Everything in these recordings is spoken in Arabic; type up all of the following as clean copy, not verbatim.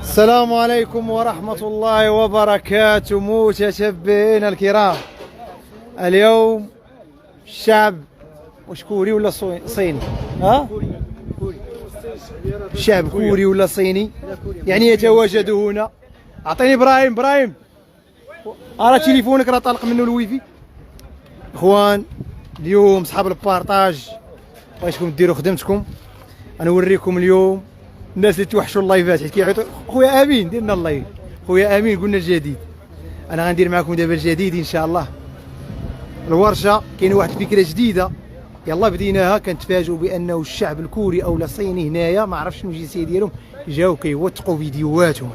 السلام عليكم ورحمة الله وبركاته متتبعينا الكرام. اليوم الشعب واش كوري ولا صيني؟ ها؟ الشعب كوري ولا صيني؟ يعني يتواجد هنا. اعطيني ابراهيم راه تليفونك راه طالق منه الويفي. اخوان اليوم صحاب البارطاج بغيتكم ديروا خدمتكم. غنوريكم اليوم الناس اللي توحشوا اللايفات حيت كيعيطوا خويا امين دير لنا اللايف. خويا امين قلنا الجديد. انا غندير معكم دابا الجديد ان شاء الله. الورشه كاينه واحد الفكره جديده يلا بديناها. كنتفاجئوا بانه الشعب الكوري او الصيني هنايا ما عرفش شنو الجنسيه ديالهم جاو كيوثقوا فيديوهاتهم.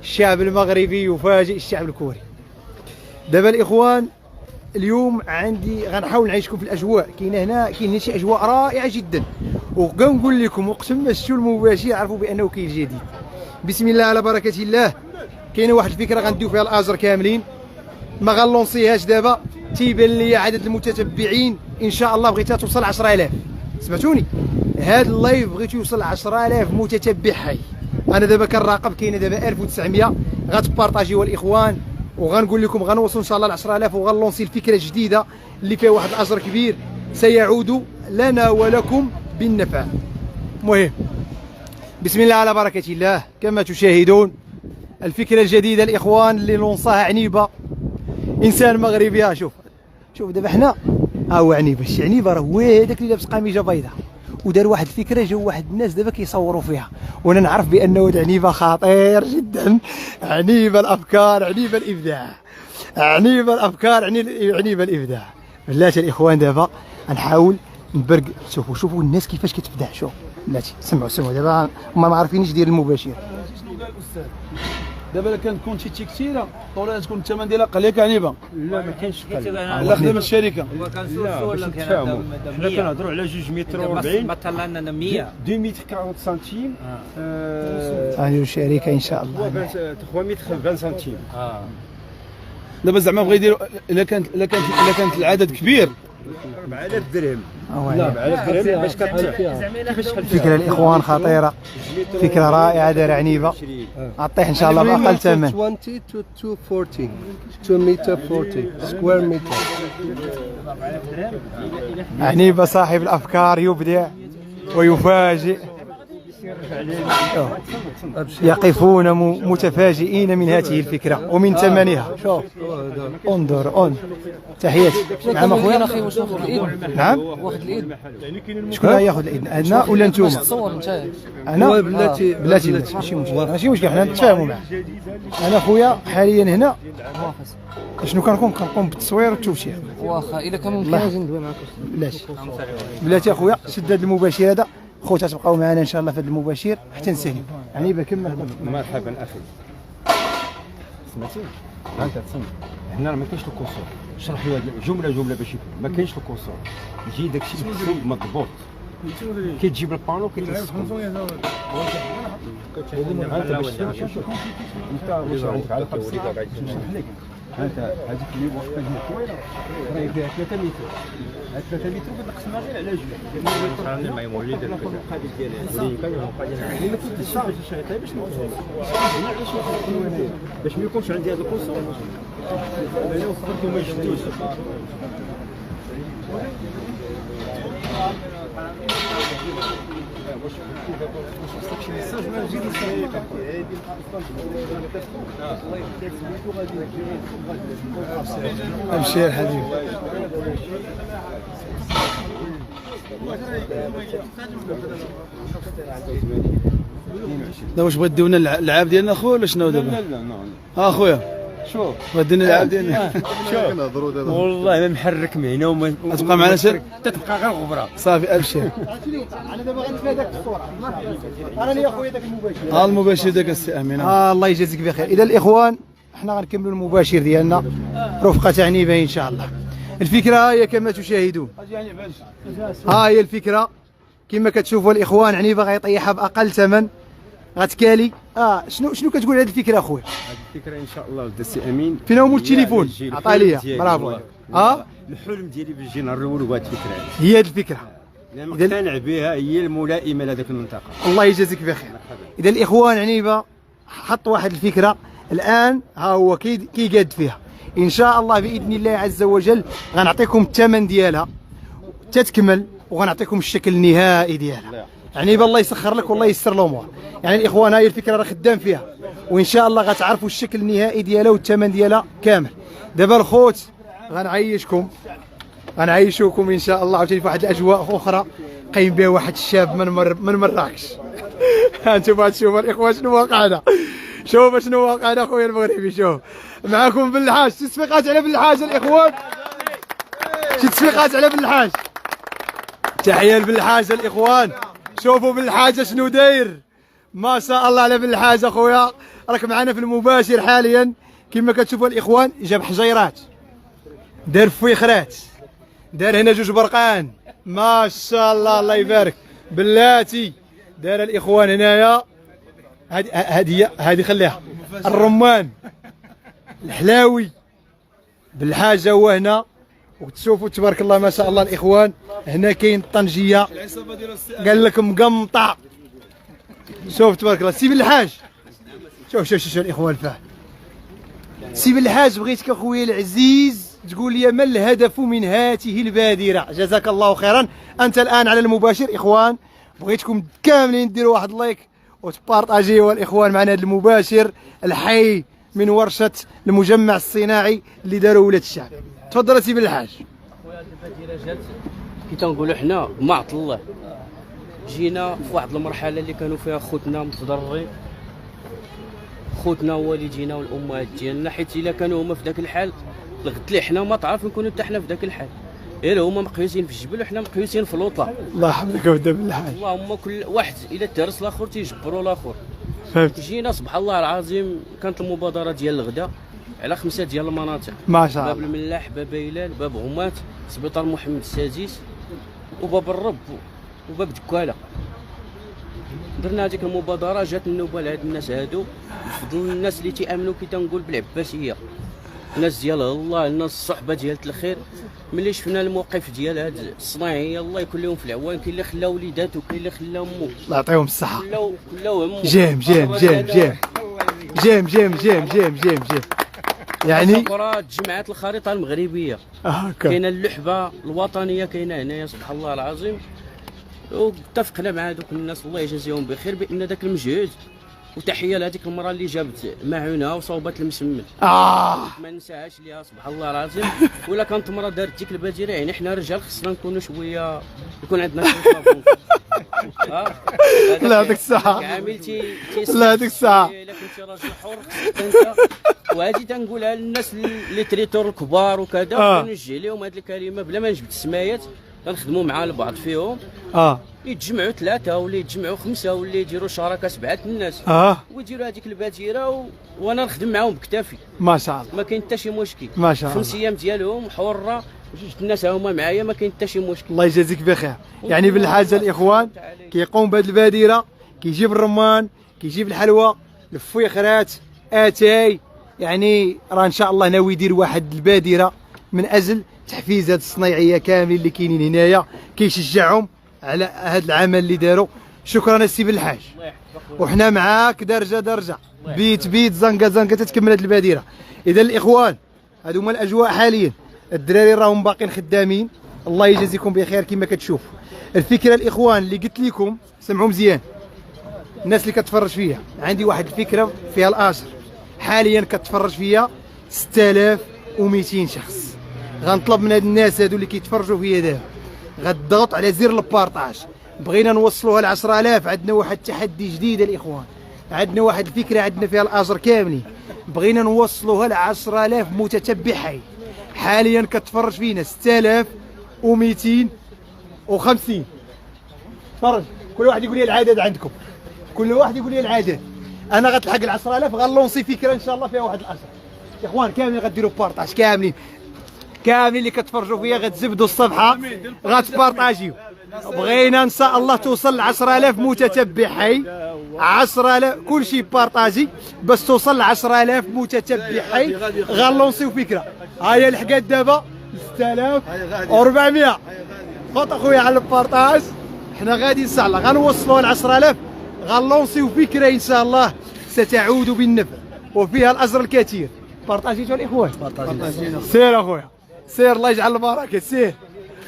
الشعب المغربي يفاجئ الشعب الكوري. دابا الاخوان اليوم عندي غنحاول نعيشكم في الاجواء. كاين هنا شي اجواء رائعه جدا وكنقول لكم اقسم ما شفتوا المباشر عرفوا بانه كاين جديد. بسم الله على بركه الله. كاينه واحد الفكره غنديو فيها الاجر كاملين ما غنلونسيهاش دابا. تيبان لي عدد المتتبعين ان شاء الله بغيتها توصل 10000. سمعتوني؟ هذا اللايف بغيت يوصل 10000 متتبع حي. انا دابا كنراقب كاينه دابا 1900 غتبارطاجيو الاخوان وغنقول لكم غنوصلوا ان شاء الله ل 10000 وغنلونسي الفكره الجديده اللي فيها واحد الاجر كبير سيعود لنا ولكم بالنفع. مهم بسم الله على بركه الله. كما تشاهدون الفكره الجديده الاخوان اللي لونصاها عنيبه انسان مغربي. شوف دابا حنا ها هو عنيبه. الشي عنيبه راه هو هذاك اللي لابس قميجه بيضاء ودار واحد الفكره. جاو واحد الناس دابا كيصوروا فيها وانا نعرف بانه هذا عنيبه خطير جدا. عنيبه الافكار عنيبه الابداع عنيبه الافكار عنيبه الابداع. بلاتي الاخوان دابا غنحاول نبرق. شوفوا الناس كيفاش كتبدع. شوف بلاتي سمعوا دابا هما ما عارفينش ديال المباشر. دابا الا كانت كونتيتي كثيره طولها تكون الثمن ديالها قليل عنيبه. لا ما كاينش على خدمه الشركه. لا باش نتفاهموا حنا كنهضروا على 2 متر و40 مثلا انا 100 2 متر 40 سنتيم. هذه الشركه ان شاء الله 3 متر 20 سنتيم. دابا زعما بغا يديروا الا كانت العدد كبير 4000 درهم. لا 4000 درهم باش فكره الاخوان خطيره. فكره رائعه دار عنيبه غطيح ان شاء الله باقل ثمن. 20 to 240 2 متر 40 سكوير متر. عنيبه صاحب الافكار يبدع ويفاجئ. يقفون متفاجئين من هذه الفكره ومن ثمنها. شوف انظر تحياتي. نعم اخويا. اخي واش واخد الايد؟ نعم واخد الايد. شكون ياخذ الاذن؟ انا ولا نتوما؟ تصور انت. انا بلاتي ماشي مشكل حنا نتفاهموا معاه. انا خويا حاليا هنا شنو كنقوم بالتصوير والتوشيح. واخا الا كان ممكن نجي ندوي معاك. بلاتي اخويا شد هذا المباشر هذا. خوتها تبقاو معنا ان شاء الله في هذا المباشر حتى نسالي. يعني بكمل. مرحبا اخي. سمعتي؟ انت تسمع هنا ما كاينش الكسور. شرح لي جمله باش يفهم. ما كاينش الكسور. يجي داكشي مكتوب مضبوط. كتجيب البانو كيتسكن. انت باش شوف انت واش عندك على خبز لك. انت هذيك اللي واقفه هنا طويله راهي فيها 3 متر. 3 متر كنقسمها غير على جوج. ما يمولي داك المقابل ديالها اللي كنت الشعر باش نوصل باش ما يكونش عندي هذا الكسور. انا وصلت وما يشدوش. ابشر حبيبي. دابا واش بغيت ديونا اللعاب ديالنا اخويا ولا شنو دابا؟ لا اخويا شوف ودينا اللعاب ديالنا. والله ما محرك من هنا وما تبقى معنا سير تتبقى غير غبره. صافي ابشر. انا دابا غنتفادى داك الصوره. انا اللي اخويا داك المباشر. المباشر داك السي امين. الله يجازيك بخير. اذا الاخوان حنا غنكملوا المباشر ديالنا رفقه عنيبه ان شاء الله. الفكره هي كما تشاهدون. ها هي الفكره كما كتشوفوا الاخوان. عنيبه غيطيحها باقل ثمن غتكالي. شنو كتقول هذه الفكره اخويا؟ هذه الفكره ان شاء الله السي امين. فين هو التليفون؟ عطا ليا. برافو. الحلم ديالي باش نجي نهار الاول هو هذه الفكره. هي هذه الفكره. انا مقتنع بها، هي الملائمه لهذيك المنطقه. الله يجازيك بخير. اذا الاخوان عنيبه حط واحد الفكره الان، ها هو كيقاد فيها ان شاء الله باذن الله عز وجل. غنعطيكم الثمن ديالها تتكمل، وغنعطيكم الشكل النهائي ديالها. عنيبه الله يسخر لك والله ييسر الامور. يعني الاخوان هاي الفكره راه خدام فيها، وان شاء الله غتعرفوا الشكل النهائي ديالها والثمن ديالها كامل. دابا الخوت غنعيشوكم ان شاء الله عاوتاني في واحد الاجواء اخرى قايم بها واحد الشاب من مراكش. انتم تشوفوا الاخوان شنو واقعنا، شوف شنو واقعنا خويا المغربي. شوف معكم بالحاج، تصفيقات على بالحاج الاخوان، شي تصفيقات على بالحاج. تحيه لبالحاج الاخوان. شوفوا بالحاج شنو داير، ما شاء الله على بالحاج اخويا. راك معنا في المباشر حاليا كما كتشوفوا الاخوان. جاب حجيرات، دار فويخرات، دار هنا جوج برقان، ما شاء الله الله يبارك. بلاتي دار الاخوان هنايا. هذه خليها الرمان الحلاوي بالحاجه هو هنا. وتشوفوا تبارك الله ما شاء الله الاخوان. هنا كاين الطنجيه قال لك مقمطه. شوف تبارك الله سي بالحاج. شوف الاخوان فاه. سي بالحاج بغيتك اخويا العزيز تقول لي ما الهدف من هذه البادره؟ جزاك الله خيرا. انت الان على المباشر اخوان، بغيتكم كاملين ديروا واحد اللايك وتبارطاجيوا الاخوان معنا هذا المباشر الحي من ورشه المجمع الصناعي اللي داروا ولاد الشعب. تفضل سي بالحاج. خويا البادره جات كي تنقولوا حنا معط الله. جينا في واحد المرحله اللي كانوا فيها خوتنا متضررين، خوتنا والدينا والامهات ديالنا، حيت الا كانوا هما في ذاك الحال الغد اللي حنا ما تعرف نكونوا حتى حنا في ذاك الحال. غير هما مقيوسين في الجبل وحنا مقيوسين في الوطا. الله يحفظك ويبدا بالحاج. اللهم كل واحد الا تهرس الاخر تيجبروا الاخر. فهمت. جينا سبحان الله العظيم كانت المبادره ديال الغدا على 5 ديال المناطق، ما شاء باب الله. الملاح، باب هلال، باب غمات، سبيطار محمد السادس، وباب الرب، وباب دكاله. درنا هذيك المبادره، جات النوبه لهاد الناس هادو بفضل الناس اللي تيامنوا كي تنقول بالعباسيه، الناس ديال الله، الناس الصحبه ديال الخير. ملي شفنا الموقف ديال هاد الصناعيه الله يكون لهم في العوان، كاين اللي خلاو وليداتو، كاين اللي خلاو امو، الله يعطيهم الصحه. كلاو همو. جيم يعني تجمعات الخريطه المغربيه، هكا كاينه اللعبه الوطنيه كاينه هنايا سبحان الله العظيم. واتفقنا مع هذوك الناس الله يجازيهم بخير بان ذاك المجهود. وتحيه لهذيك المراه اللي جابت معونها وصوبت المسمن، ما ننساهاش ليها سبحان الله العظيم. ولا كانت مراه دارت ديك البادره، يعني حنا رجال خصنا نكونوا شويه يكون عندنا شويه الله يعطيك الصحه. عامل الله يعطيك الصحه. الا كنتي راجل حر خصك انت. وهذه تنقولها للناس اللي تريتور الكبار وكذا، ونوجه لهم هذه الكلمه بلا ما نجبد السمايات. كنخدموا مع البعض فيهم، يتجمعوا 3 ولا يتجمعوا 5 ولا يديروا شراكه 7 الناس، ويديروا هذيك البادره وانا نخدم معاهم بكتافي. ما شاء الله ما كاين حتى شي مشكل. ما شاء الله 5 ايام ديالهم حره، جوج الناس هما معايا، ما كاين حتى شي مشكل. الله يجازيك بخير. يعني بالحاجه الاخوان كيقوم بهذه البادره، كيجيب الرمان، كيجيب الحلوى، الفويخرات، اتاي. يعني راه ان شاء الله ناوي يدير واحد البادره من اجل تحفيز هاد الصنايعيه كاملين اللي كاينين هنايا، كيشجعهم على هذا العمل اللي داروا. شكرا السي بالحاج، وحنا معاك درجه درجه، بيت زنقه زنقه تتكمل هذه البادره. اذا الاخوان هادو هما الاجواء حاليا. الدراري راهم باقيين خدامين، الله يجازيكم بخير. كما كتشوفوا الفكره الاخوان اللي قلت لكم، سمعوا مزيان الناس اللي كتفرج فيا. عندي واحد الفكره فيها الاجر، حاليا كتفرج فيا 6200 شخص. غنطلب من هاد الناس هادو اللي كيتفرجوا فيا دابا غتضغط على زر البارطاج. بغينا نوصلوها ل 10000. عندنا واحد التحدي جديد الاخوان، عندنا واحد الفكره عندنا فيها الاجر كاملين. بغينا نوصلوها ل 10000 متتبع حي. حاليا كتفرج فينا 6250. تفرج كل واحد يقول لي العدد عندكم، كل واحد يقول لي العدد. انا غتلحق ال 10000. غنلونسي فكره ان شاء الله فيها واحد الاجر. يا اخوان كاملين غديروا بارطاج، كاملين اللي كتفرجوا فيا غتزبدوا الصفحه غتبارطاجيو. بغينا ان شاء الله توصل ل 10000 متتبع حي. 10000 كلشي بارطاجي باش توصل ل 10000 متتبع حي. غنلونسيو فكره. ها هي لحقات دابا 6400. خوت اخويا على البارطاج. حنا غادي ان شاء الله غنوصلوها ل 10000، غنلونسيو فكره ان شاء الله ستعود بالنفع وفيها الاجر الكثير. بارطاجيتو الاخوان؟ بارطاجينا. سير اخويا سير، الله يجعل البركه. سير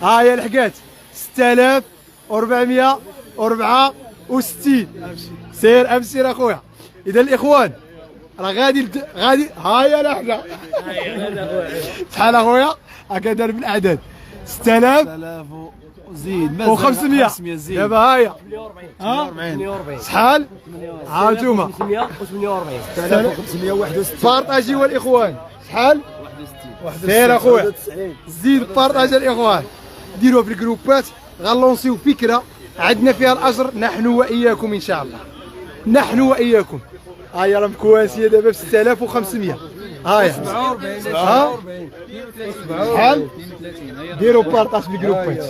ها هي الحكات 6464. سير ابشر اخويا. اذا الاخوان راه غادي ها هي الحكه. شحال اخويا؟ هكا دار بالاعداد 6000 زيد و500 زيد. دابا ها هي 48 شحال؟ ها انتوما 561. بارطاجيو الاخوان. شحال؟ سير اخويا زيد بارطاجي الاخوان، ديروها في الجروبات، غنلونسيو فكره عندنا فيها الاجر نحن واياكم ان شاء الله، نحن واياكم. ها هي راه مكواسيه دابا ب 6500. ها هي شحال؟ ديروا بارطاج في الجروبات،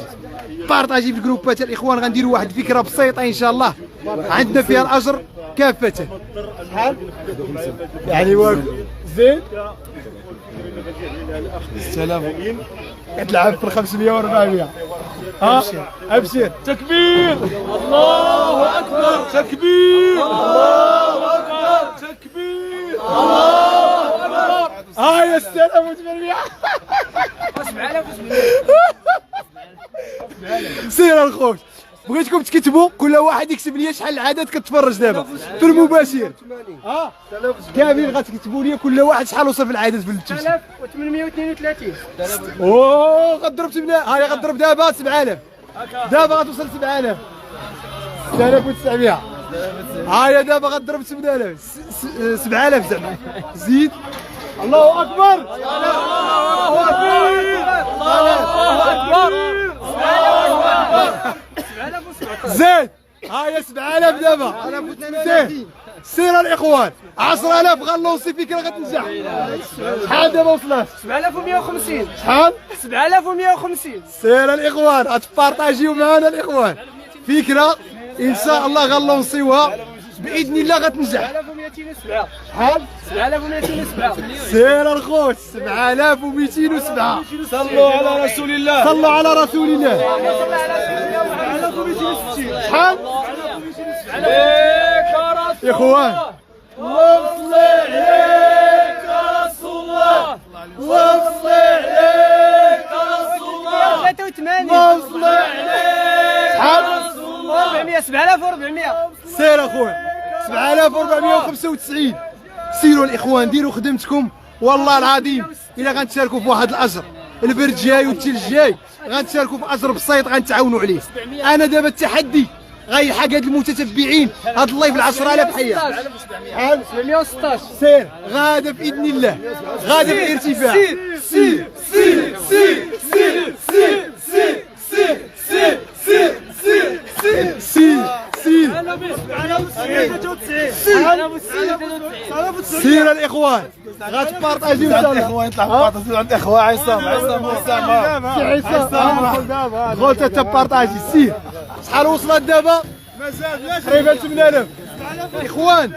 بارطاجي في الجروبات الاخوان. غنديروا واحد الفكره بسيطه ان شاء الله عندنا فيها الاجر كافه. شحال؟ يعني واقف زين 6000 كتلعب في 500 و 400. ها ابشر. تكبير الله اكبر. تكبير الله اكبر. تكبير الله اكبر. ها يا 6800. سير الخوت، بغيتكم تكتبوا كل واحد يكتب لي شحال العدد كتفرج دابا في المباشر. كامل غتكتبوا لي كل واحد شحال وصل في العدد في التويتر. 3832. اوه غضرب 8. ها هي غضرب دابا 7000. دابا غتوصل 7000 6900. ها هي دابا غضرب 8000 7000 زعما. زيد. الله اكبر. الله اكبر. الله اكبر. زيد. ها هي 7000 دابا. زيد. سير الاخوان 10000 غنلونسي فكره غتنجح. شحال دابا وصلت؟ 7150. شحال؟ 7150. سير الاخوان غتبارطاجيو معنا الاخوان فكره ان شاء الله غنلونسيوها باذن الله غتنجح. 7207. شحال؟ 7207. سير الخوت 7207. صلوا على رسول الله. صلوا على رسول الله. شحال؟ يا اخوان وصل عليك رسول الله، وصل عليك رسول الله، 83. وصل عليك. شحال؟ 400. 7400. سير اخويا 7495. سيروا الاخوان ديروا خدمتكم والله العظيم الا غنتشاركوا في واحد الاجر البرد جاي والثلج جاي غنتشاركوا في اجر بسيط غنتعاونوا عليه. انا دابا التحدي غيلحق هاد المتتبعين هاد اللايف ال 10000 حيه. شحال؟ 716. سير غادا باذن الله، غادا بالارتفاع. سير سير سير سير سير سير سير سير سير سير سير سير سير الاخوان غتبارطاجيو ان شاء الله. الاخوان يطلع بارطاج عند اخوان عصام قلت تبارطاجي. سير شحال وصلت دابا؟ تقريبا 8000. الاخوان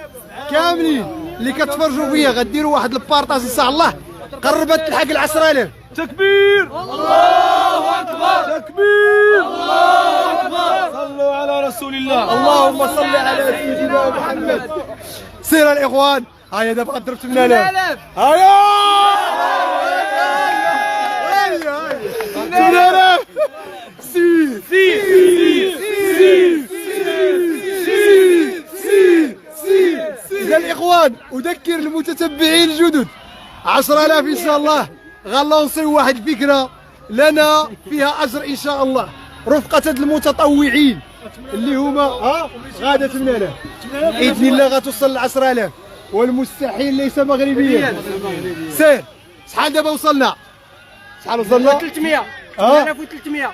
كاملين اللي كتفرجوا فيا غديروا واحد البارطاج ان شاء الله قربت تلحق ال 10000. تكبير الله اكبر. تكبير الله اكبر. صلوا على رسول الله. اللهم صل على سيدنا محمد. سير الاخوان هيا دابا غضرب 8000. هيا 8000. سير سير سير سير سير سير. إذا الاخوان اذكر المتتبعين الجدد 10000 ان شاء الله غنلونسيو واحد الفكره لنا فيها اجر ان شاء الله رفقه هاد المتطوعين اللي هما غادا 8000 باذن الله غتوصل ل 10000 والمستحيل ليس مغربيا. سير شحال دابا وصلنا؟ شحال وصلنا؟ 300. 8300.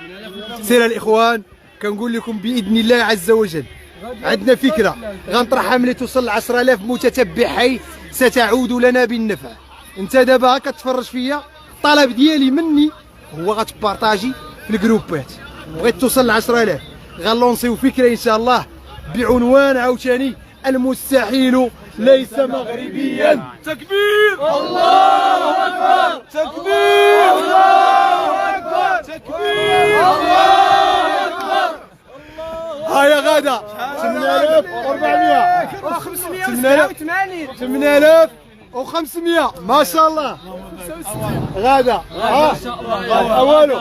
سير الاخوان كنقول لكم باذن الله عز وجل عندنا فكره غنطرحها ملي توصل ل 10000 متتبع حي ستعود لنا بالنفع. انت دابا كتفرج فيا الطلب ديالي مني هو غتبارطاجي في الجروبات. بغيت توصل ل 10000 غنلونسيو فكره ان شاء الله بعنوان عاوتاني المستحيل ليس مغربيا. تكبير الله أكبر. تكبير الله أكبر. تكبير الله أكبر. ها يا غادة 8400 8500 ما شاء الله. غادة أولو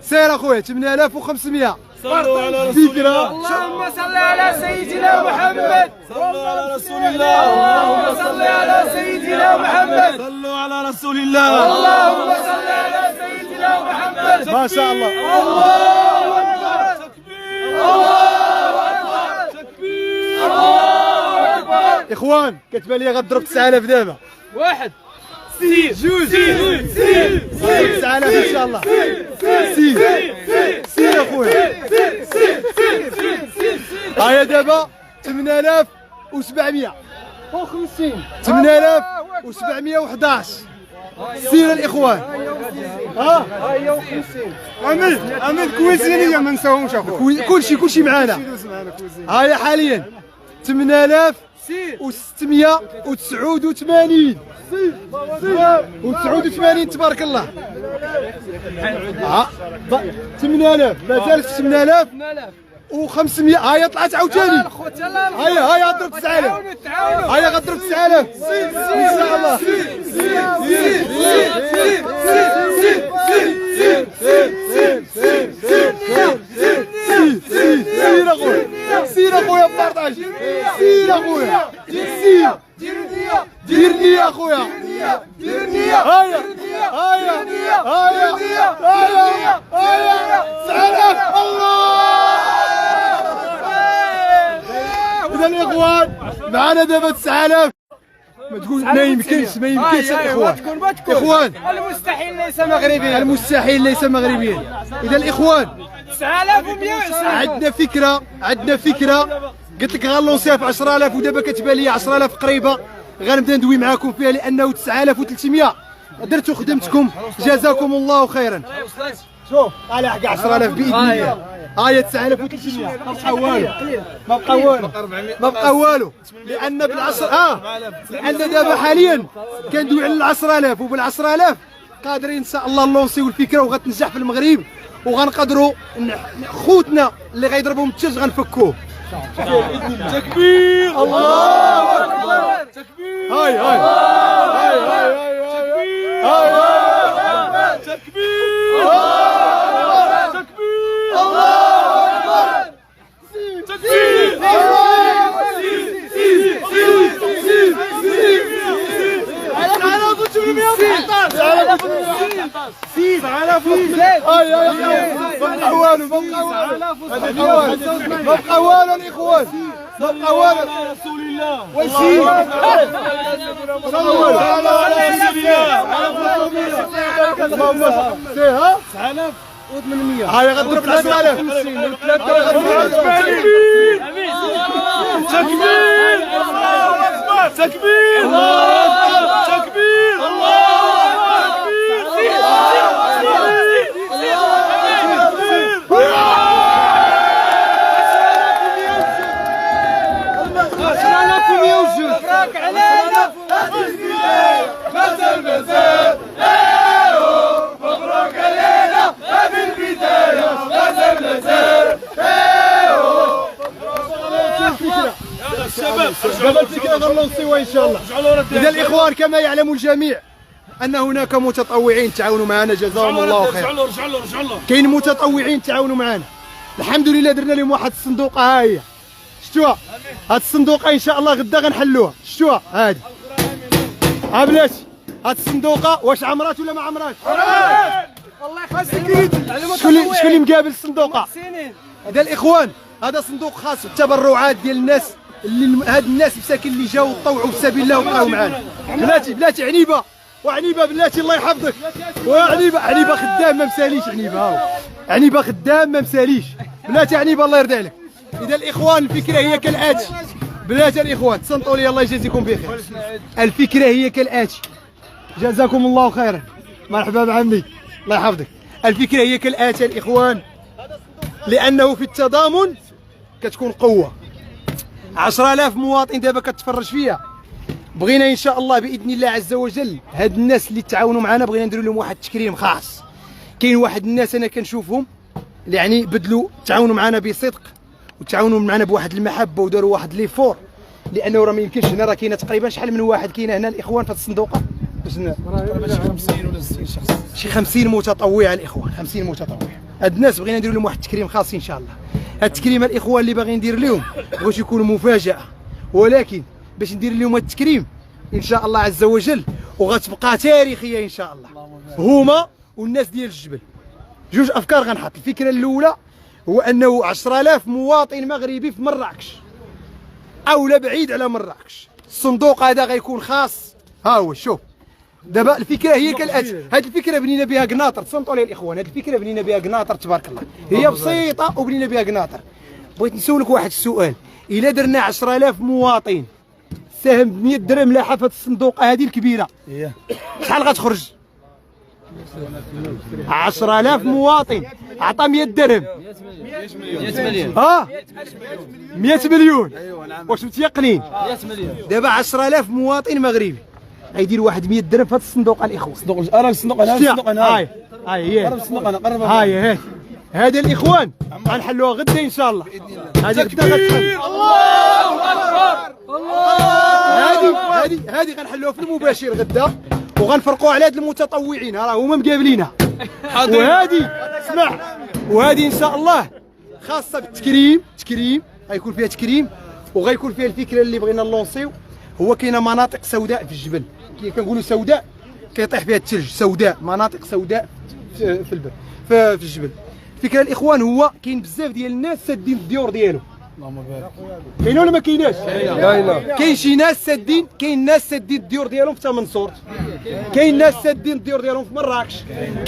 سير أخويا 8500. صلوا على رسول الله. اللهم صل على سيدنا محمد. صلوا على رسول الله. اللهم صل على سيدنا محمد. صلوا على رسول الله. اللهم صل على سيدنا محمد. ما شاء الله. الله أكبر. تكبير الله أكبر. تكبير الله أكبر. إخوان كتبان لي غضرب 9000 دابا. واحد سير جوج سير 9000 إن شاء الله. سير أخويا. هيا دابا 8700 8711. سير الإخوان. ها امين كويسينيه ما نساوهمش اخويا. كلشي معانا. هيا حاليا 8689 و89 تبارك الله. 8000 مازال في 8500. هيا طلعت عاوتاني. هيا غضرب 9000. هيا غضرب 9000 ان شاء الله. سير اخويا. سير اخويا بارطاج. سير اخويا. دير نية اخويا. هيا 9000. الله. إذا الإخوان معنا دابا 9000. ما تقول ما يمكنش الإخوان. إخوان المستحيل ليس مغربيا. المستحيل ليس مغربيا. إذا الإخوان 9100 عندنا فكرة قلت لك غنلونسيها في 10000 ودابا كتبان لي 10000 قريبة. غنبدا ندوي معاكم فيها لأنه 9300 درتوا خدمتكم جزاكم الله خيرا. شوف على حق 10000 بإذن الله. هاي 9300 ما بقى والو لأن بالعصر لأن دابا حاليا كندوي على 10000 وبال10000 قادرين إن شاء الله نلونسيو الفكرة وغتنجح في المغرب وغنقدروا خوتنا اللي غيضربهم الثلج غنفكوه. تكبير الله أكبر. تكبير هاي تكبير ما بقى والو الإخوان. ما بقى والو. رسول الله. ويسير صلوا على رسول الله. فيها 9800. هاي غضرب 9000. تكبير الله أكبر. تكبير الله أكبر. تكبير الله دابا الفكرة غنلونسيوها إن شاء الله. إذا الإخوان كما يعلم الجميع أن هناك متطوعين تعاونوا معنا جزاهم الله خير. رجعوا له. كاين متطوعين تعاونوا معنا الحمد لله. درنا لهم واحد الصندوقة. ها هي شفتوها. هاد الصندوقة إن شاء الله غدا غنحلوها. شفتوها هادي. ها بلاتي هاد الصندوقة واش عمرات ولا ما عمراتش؟ والله خاصك شكون اللي مقابل الصندوقة؟ إذا الإخوان هذا صندوق خاص بالتبرعات ديال الناس اللي هاد الناس مساكين اللي جاوا طوعوا في سبيل الله وبقاو معانا. بلاتي عنيبه بلاتي الله يحفظك. عنيبه خدام ما مساليش. عنيبه خدام ما مساليش. بلاتي عنيبه الله يرضي عليك. اذا الاخوان الفكره هي كالاتي. بلاتي الاخوان تصنتوا لي الله يجازيكم بخير. الفكره هي كالاتي. جزاكم الله خيرا. مرحبا بعمي الله يحفظك. الفكره هي كالاتي الاخوان لانه في التضامن كتكون قوه. 10000 مواطن دابا كتفرج فيا بغينا ان شاء الله باذن الله عز وجل هاد الناس اللي تعاونوا معنا بغينا نديروا لهم واحد التكريم خاص. كاين واحد الناس انا كنشوفهم يعني بدلوا تعاونوا معنا بصدق وتعاونوا معنا بواحد المحبه وداروا واحد ليفور، لانه راه ما يمكنش هنا راه كاينه تقريبا شحال من واحد كاينه هنا الاخوان في هذه الصندوقه باش شي 50 متطوع الاخوان، 50 متطوع. هاد الناس بغينا نديروا لهم واحد التكريم خاص ان شاء الله. هاد التكريم الاخوان اللي باغي ندير لهم بغيت يكون مفاجاه، ولكن باش ندير لهم هاد التكريم ان شاء الله عز وجل وغتبقى تاريخيه ان شاء الله. هما والناس ديال الجبل جوج افكار غنحط. الفكره الاولى هو انه 10,000 مواطن مغربي في مراكش او لا بعيد على مراكش، الصندوق هذا غيكون خاص. ها هو شوف دابا الفكره هي كالاتي. هذه الفكره بنينا بها قناطر، تصنتوا لي الاخوان، هذه الفكره بنينا بها قناطر تبارك الله، هي بسيطه وبنينا بها قناطر. بغيت نسولك واحد السؤال، الا درنا 10,000 مواطن ساهم ب 100 درهم لاحه في الصندوقه هذه الكبيره شحال غتخرج؟ 10,000 مواطن عطى 100 درهم 100 مليون. ها 100 مليون. واش متيقنين؟ 100 مليون. دابا 10,000 مواطن مغربي غيدير واحد 100 درهم في هذا الصندوق الاخوان. الصندوق انا الصندوق انا الصندوق انا هاي هي قرب الصندوق انا قرب هاي هذا الاخوان غنحلوها غدا ان شاء الله. هذه غدا غتحل. الله اكبر الله. هذه غنحلوها في المباشر غدا وغنفرقوا على هاد المتطوعين راه هما مقابلينها. وهذه اسمع، وهذه ان شاء الله خاصه بالتكريم، تكريم غيكون فيها تكريم وغيكون فيها الفكره اللي بغينا نلونسيو. هو كاينه مناطق سوداء في الجبل، كنقولوا سوداء كيطيح فيها الثلج، سوداء مناطق سوداء في البر في الجبل. الفكره الاخوان هو كاين بزاف ديال الناس سادين الديور ديالهم. اللهم بارك. كاين ولا ما كايناش؟ كاين شي ناس سادين، كاين ناس سادين الديور ديالهم في تمنصور، كاين ناس سادين الديور ديالهم في مراكش،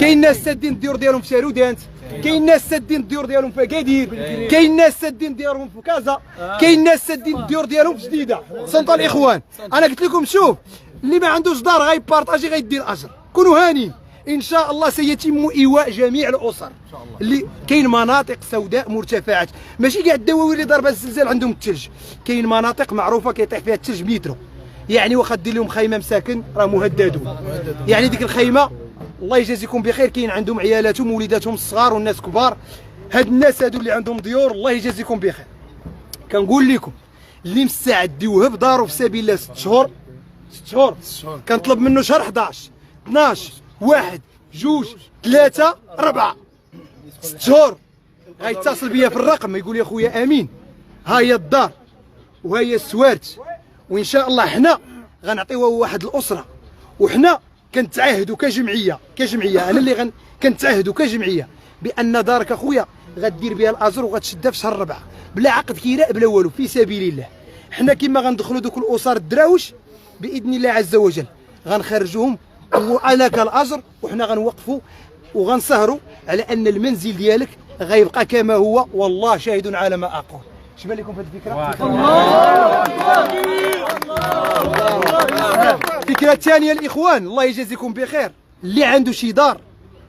كاين ناس سادين الديور ديالهم في شارودانت، كاين ناس سادين الديور ديالهم في اكادير، كاين ناس سادين ديورهم في كازا، كاين ناس سادين الديور ديالهم في جديده. صنطوا الاخوان، انا قلت لكم شوف اللي ما عندوش دار غيبارطاجي غيدي الاجر. كونوا هانين ان شاء الله سيتم ايواء جميع الاسر. اللي كاين مناطق سوداء مرتفعات، ماشي كاع الدواوين اللي ضربها الزلزال عندهم الثلج، كاين مناطق معروفه كيطيح فيها الثلج مترو، يعني واخا دير لهم خيمه مساكن راه مهددون. يعني ديك الخيمه الله يجازيكم بخير، كاين عندهم عيالاتهم ووليداتهم الصغار والناس كبار. هاد الناس هادو اللي عندهم ديور الله يجازيكم بخير. كنقول لكم اللي مستعد يوهب دارو في سبيل الله 6 شهور، 6 شهور كنطلب منه شهر 11 12 1 2 3 4 6 شهور غيتصل بيا في الرقم يقول لي اخويا امين ها هي الدار وها هي السوارت، وان شاء الله حنا غنعطيوها واحد الاسره. وحنا كنتعاهدوا كجمعيه انا اللي كنتعاهدوا كجمعيه بان دارك اخويا غدير بها الاجر وغتشدها في شهر 4 بلا عقد كيراء بلا والو في سبيل الله. حنا كما غندخلوا دوك الاسر الدراوش باذن الله عز وجل غنخرجوهم ولك الاجر، وحنا غنوقفوا وغنسهروا على ان المنزل ديالك غيبقى كما هو، والله شاهد على ما اقول. اش بان لكم في هذه الفكره؟ الفكره الثانيه الاخوان الله يجازيكم بخير، اللي عنده شي دار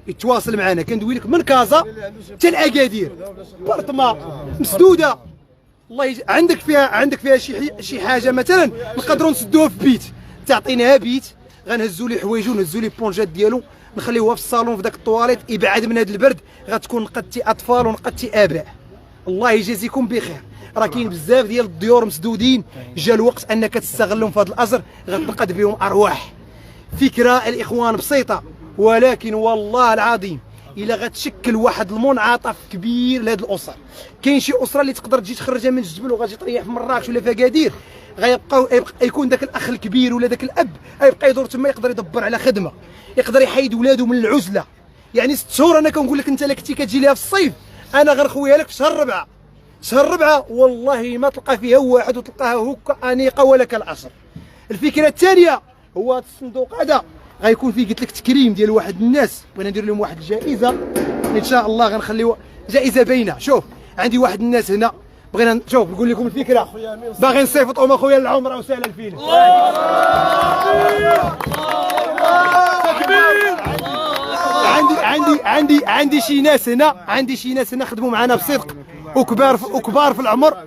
يتواصل معنا، كندوي لك من كازا حتى لاكادير بارطما مسدوده الله عندك فيها شي حاجه مثلا نقدروا نسدوها في بيت، تعطيناها بيت غنهزوا لي حوايجو ونهزوا لي بونجات ديالو نخليوها في الصالون في ذاك الطواليت ابعاد من هذا البرد، غتكون نقدتي اطفال ونقدتي اباء. الله يجازيكم بخير. راه كاين بزاف ديال الديور مسدودين، جا الوقت انك تستغلهم في هذا الاجر غتنقذ بهم ارواح. فكره الاخوان بسيطه، ولكن والله العظيم الا غتشكل واحد المنعطف كبير لهاد الاسر. كاين شي اسره اللي تقدر تجي تخرجها من الجبل وغادي تريح في مراكش ولا في اكادير، غيبقاو يكون ذاك الاخ الكبير ولا ذاك الاب غيبقى يدور تما يقدر يدبر على خدمه، يقدر يحيد ولادو من العزله. يعني 6 شهور انا كنقول لك انت لا كنتي كتجي ليها في الصيف انا غنخويها لك في شهر 4. شهر 4 والله ما تلقى فيها واحد وتلقاها هكا انيقه ولك العصر. الفكره الثانيه هو هذا الصندوق هذا غيكون فيه قلت لك تكريم ديال واحد الناس، بغينا ندير لهم واحد الجائزه ان شاء الله غنخليو جائزه باينه. شوف عندي واحد الناس هنا بغينا شوف نقول لكم الفكره، باغي نصيفطهم اخويا العمره وسهلا فينا. عندي شي ناس هنا خدموا معنا بصدق وكبار في العمر،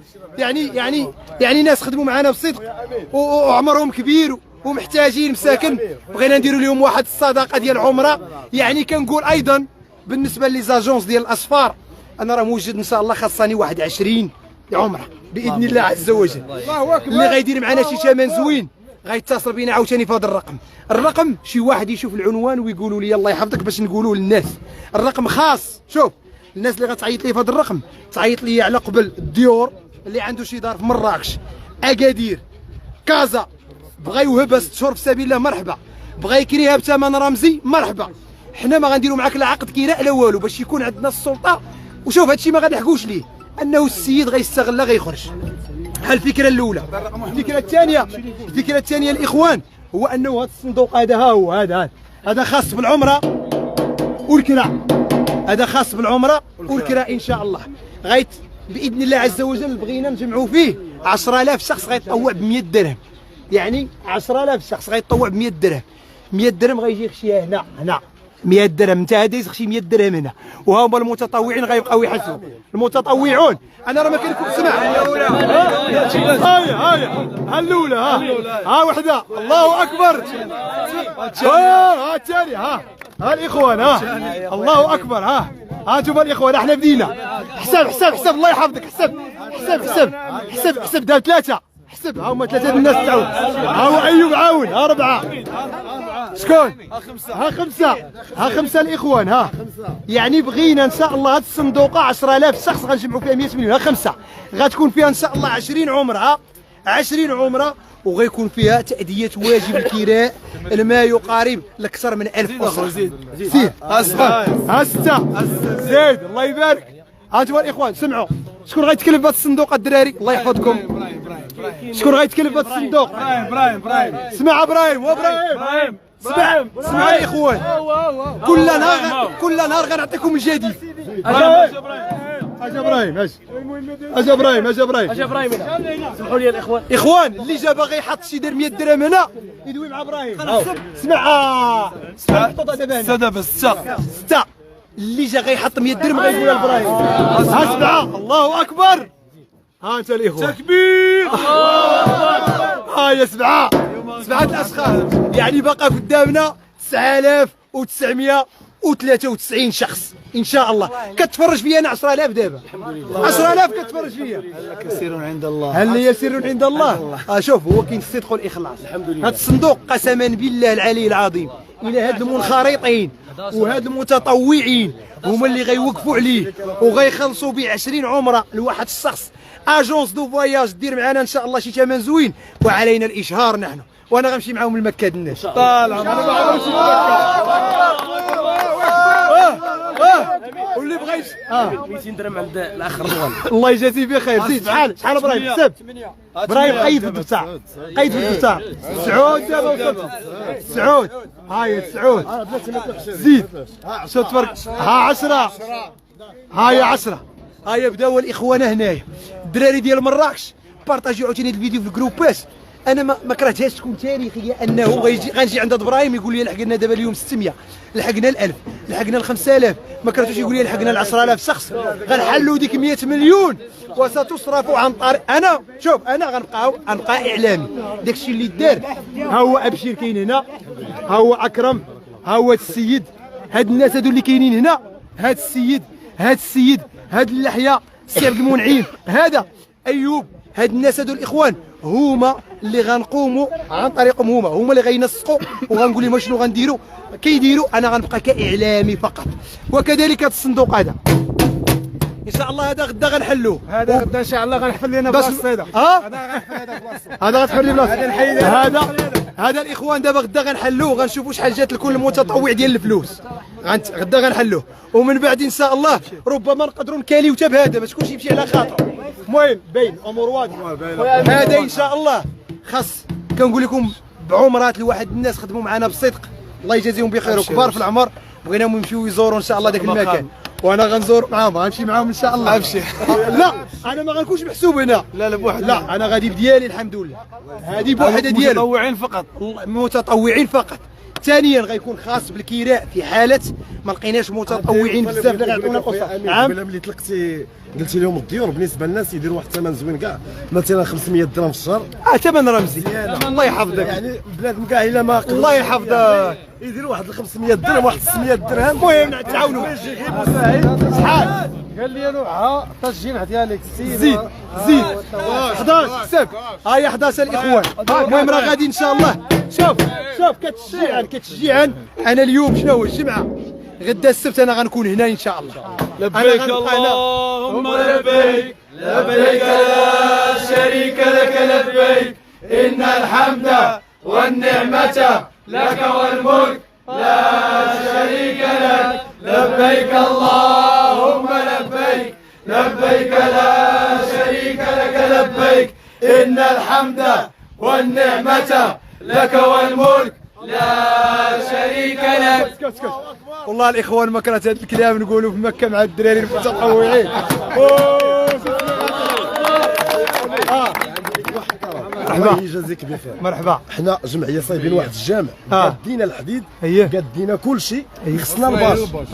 يعني ناس خدموا معنا بصدق وعمرهم كبير ومحتاجين مساكن، بغينا نديروا لهم واحد الصدقه ديال عمره. يعني كنقول ايضا بالنسبه لي زاجونس ديال الاسفار، انا راه موجد ان شاء الله، خاصني واحد 20 عمره باذن الله عز وجل. اللي غيدير معنا شي ثمن زوين غيتصل بينا عاوتاني في هذا الرقم شي واحد يشوف العنوان ويقولوا لي الله يحفظك باش نقولوه للناس. الرقم خاص، شوف الناس اللي غتعيط لي في هذا الرقم تعيط لي على قبل الديور اللي عنده شي دار في مراكش، اكادير، كازا، بغا يوهبها 6 شهور في سبيل الله مرحبا، بغا يكريها بثمن رمزي مرحبا. حنا ما غنديروا معاك لا عقد كراء لا والو، باش يكون عندنا السلطه. وشوف هادشي ما غنحكوش ليه، انه السيد غيستغلها غيخرج. الفكره الاولى. الفكره الثانيه الاخوان هو انه هذا الصندوق هذا ها هو هذا خاص بالعمره والكراء، هذا خاص بالعمره والكراء ان شاء الله. باذن الله عز وجل بغينا نجمعوا فيه 10000 شخص غيتطوع ب 100 درهم. يعني 10000 شخص غيتطوع ب 100 درهم. 100 درهم غيجي يخشيها هنا 100 درهم، انت هذا يخشي 100 درهم هنا، وها هما المتطوعين غيبقاو يحسبوا. المتطوعون انا راه ما كنكون سمع ها الاولى ها وحده، الله اكبر، ها الثاني ها الاخوان الله اكبر، ها انتم الاخوان احنا بدينا. حسب الله يحفظك، حسب دار 3، حسب ها هما 3 الناس تعاون، ها هو ايوب عاون، ها 4 شكون؟ ها 5 الاخوان، ها يعني بغينا ان شاء الله هذا الصندوق 10000 شخص غنجمعوا فيها 100 مليون، ها 5 غتكون فيها ان شاء الله 20 عمره، 20 عمره، وغيكون فيها تأدية واجب الكراء لما يقارب لأكثر من 1000 أسرة. زيد ها 6 زيد، الله يبارك. ها انتم الاخوان سمعوا، شكون غيتكلف بهذا الصندوق الدراري؟ الله يحفظكم. شكون غيتكلف بهذا الصندوق؟ ابراهيم سمع ابراهيم سمع الاخوان، كل نهار غنعطيكم الجديد. اجا ابراهيم سمحوا لي الاخوان، اخوان اللي جا باغي يحط شي دير 100 درهم هنا يدوي مع ابراهيم. اسمع دابا 6 اللي جا غيحط 100 درهم غيقولها لابراهيم. ها 7 الله اكبر، ها انت الاخوان تكبير، ها يا 7 الاشخاص، يعني بقى قدامنا 9993 شخص ان شاء الله. كتفرج فيا انا 10000 دابا، 10000 كتفرج فيا. يسير عند الله، هل يسير عند الله. شوف هو كاين الصدق والاخلاص. هذا الصندوق قسما بالله العلي العظيم الى هاد المنخرطين وهاد المتطوعين هما اللي غيوقفوا عليه وغيخلصوا ب 20 عمره لواحد الشخص. اجونس دو فواياج دير معنا ان شاء الله شي ثمن زوين، وعلينا الاشهار نحن، وانا غنمشي معاهم لمكه الناس. طالع انا ما عرفتش واللي بغيت 200 درهم عند الاخ رضوان. الله يجازيه بخير. زيد شحال ابراهيم؟ حسب ابراهيم، قيد في الدفتر، سعود دابا وصلت سعود، هاي سعود زيد شو تفرق، ها 10 هاي 10 هاي بداو الاخوان هنايا. الدراري ديال مراكش بارطاجيو عاوتاني الفيديو في الجروبات. انا ما كرهتهاش تكون تاريخيه، انه غنجي عند ابراهيم يقول لي لحقنا دابا اليوم 600، لحقنا 1000، لحقنا 5000، ما كرهتوش يقول لي لحقنا 10000 شخص. غنحلوا ديك 100 مليون وستصرف عن طريق انا غنبقى اعلامي. داكشي اللي دار، ها هو ابشير كاين هنا، ها هو اكرم، ها هو السيد، هاد الناس هادو اللي كاينين هنا، هاد السيد هاد اللحيه، السي عبد المنعم، هذا ايوب، هاد الناس هادو الاخوان هما اللي غنقوموا عن طريقهم، هما اللي غينسقوا وغنقول لهم شنو غنديروا كيديروا. انا غنبقى كاعلامي فقط. وكذلك هذا الصندوق هذا ان شاء الله هذا غدا غنحلوه، هذا غدا ان شاء الله غنحفل لنا بلاصه. هذا غتحل لي بلاصه. هذا الاخوان دابا غدا غنحلوه، غنشوفوا شحال جات لكل متطوع ديال الفلوس. غدا غنحلوه، ومن بعد ان شاء الله ربما نقدروا نكاليو حتى بهذا، ما تكونش يمشي على خاطر. المهم باين امور واضحه. هذا ان شاء الله خاص كنقول لكم بعمرات لواحد الناس خدموا معنا بصدق، الله يجازيهم بخير وكبار في العمر، بغيناهم يمشيو يزوروا ان شاء الله ذاك المكان، وانا غنزور معاهم، غنمشي معاهم ان شاء الله. ابشر. لا انا ما غنكونش محسوب هنا، لا بوحدي، لا انا غادي بديالي الحمد لله، هذه بوحده ديالي، متطوعين فقط. ثانيا غيكون خاص بالكراء في حاله ما لقيناش متطوعين بزاف اللي غيعطونا الاسره. نعم. ملي طلقتي قلت لهم الديور بالنسبه للناس يديروا واحد الثمن زوين كاع، مثلا 500 درهم في الشهر. ثمن رمزي. الله يحفظك. يعني بلادهم كاع الا ما الله يحفظك. يديروا واحد 500 درهم، واحد 600 درهم. المهم تعاونوا. يجي غير مساعد. شحال؟ قال لي نوعها التشجيع ديالك زيد 11 سب. هاي 11 الاخوان. المهم راه غادي ان شاء الله. شوف كتشجيعا انا اليوم شنو هو الجمعه، غدا السبت انا غنكون هنا ان شاء الله. لبيك اللهم لبيك، لبيك لا شريك لك لبيك، إن الحمد والنعمة لك والملك لا شريك لك، لبيك اللهم لبيك، لبيك لا شريك لك لبيك، إن الحمد والنعمة لك والملك لا شريك لك. والله الاخوان ما كرهت هذا الكلام نقولوا في مكه مع الدراري المتطوعين. الله يجازيك بخير. مرحبا. حنا جمعيه صايبين واحد الجامع، قادينا الحديد، قادينا كل شيء، خصنا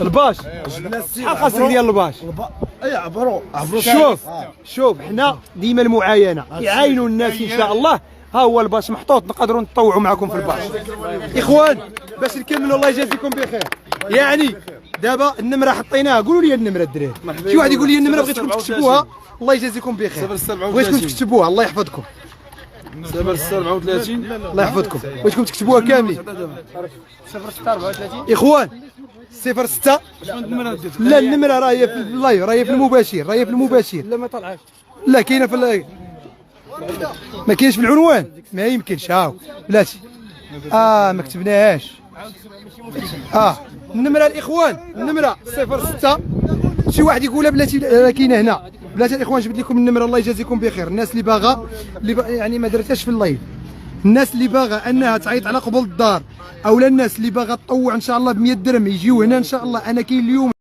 الباش. شحال خاصك ديال الباش؟ اي عبروا شوف حنا ديما المعاينه يعاينوا الناس ان شاء الله. ها هو الباش محطوط، نقدروا نتطوعوا معكم في الباش. اخوان باش نكملوا الله يجازيكم بخير. يعني دابا النمره حطيناها، قولوا لي النمره الدراري. شي واحد يقول لي النمره بغيتكم تكتبوها الله يجازيكم بخير. بغيتكم تكتبوها الله يحفظكم. 34 الله يحفظكم. بغيتكم تكتبوها كاملين. 0634 اخوان 06. لا النمره راهي في اللايف، راهي في المباشر، راهي في المباشر. لا ما طلعش. لا كاينه في اللايف، ما كاينش في العنوان. ما يمكنش. هاو بلاتي ما كتبناهاش. النمره الاخوان النمره 06. شي واحد يقولها بلاتي كاينه هنا. بلاتي الاخوان جبت لكم النمره الله يجازيكم بخير. الناس اللي باغا يعني ما درتهاش في اللايف، الناس اللي باغا انها تعيط على قبل الدار، او الناس اللي باغا تطوع ان شاء الله ب 100 درهم يجيو هنا ان شاء الله. انا كاين اليوم